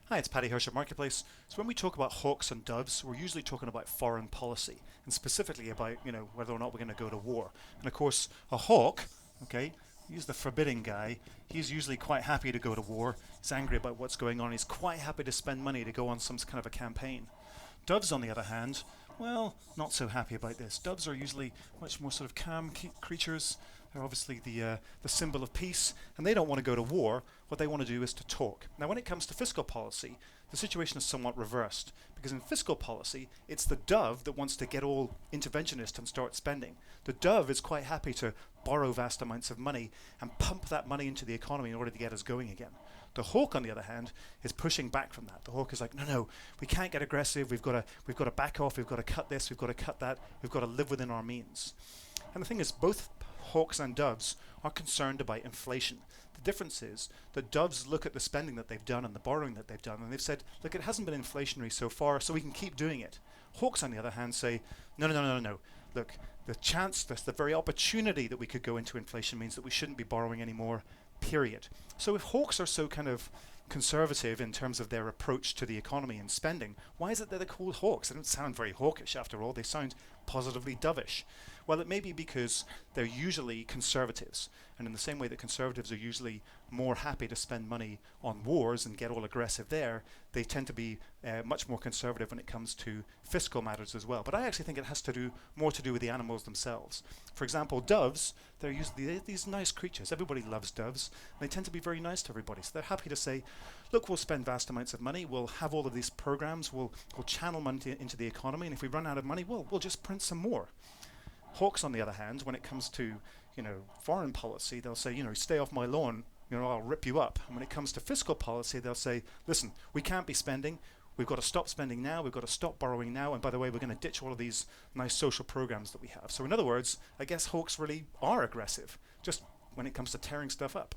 Hi, it's Paddy Hirsch at Marketplace. So when we talk about hawks and doves, we're usually talking about foreign policy, and specifically about, whether or not we're going to go to war. And of course, a hawk, okay, he's the forbidding guy. He's usually quite happy to go to war. He's angry about what's going on. He's quite happy to spend money to go on some kind of a campaign. Doves, on the other hand, well, not so happy about this. Doves are usually much more sort of calm creatures. They're obviously the symbol of peace, and they don't want to go to war. What they want to do is to talk. Now, when it comes to fiscal policy, the situation is somewhat reversed, because in fiscal policy, it's the dove that wants to get all interventionist and start spending. The dove is quite happy to borrow vast amounts of money and pump that money into the economy in order to get us going again. The hawk, on the other hand, is pushing back from that. The hawk is like, no, no, we can't get aggressive. We've got to back off. We've got to cut this. We've got to cut that. We've got to live within our means. And the thing is, both hawks and doves are concerned about inflation. The difference is that doves look at the spending that they've done and the borrowing that they've done, and they've said, look, it hasn't been inflationary so far, so we can keep doing it. Hawks, on the other hand, say, no, no, no, no, no. Look, the very opportunity that we could go into inflation means that we shouldn't be borrowing anymore, period. So if hawks are so kind of conservative in terms of their approach to the economy and spending, why is it that they're called hawks? They don't sound very hawkish after all. They sound positively dovish. Well, it may be because they're usually conservatives, and in the same way that conservatives are usually more happy to spend money on wars and get all aggressive there, they tend to be much more conservative when it comes to fiscal matters as well. But I actually think it has to do more to do with the animals themselves. For example, doves, they're usually these nice creatures. Everybody loves doves, and they tend to be very nice to everybody. So they're happy to say, look, we'll spend vast amounts of money, we'll have all of these programs, we'll channel money into the economy, and if we run out of money, we'll just print some more. Hawks, on the other hand, when it comes to foreign policy, they'll say, stay off my lawn, I'll rip you up. And when it comes to fiscal policy, they'll say, listen, we can't be spending. We've got to stop spending now. We've got to stop borrowing now. And by the way, we're going to ditch all of these nice social programs that we have. So in other words, I guess hawks really are aggressive, just when it comes to tearing stuff up.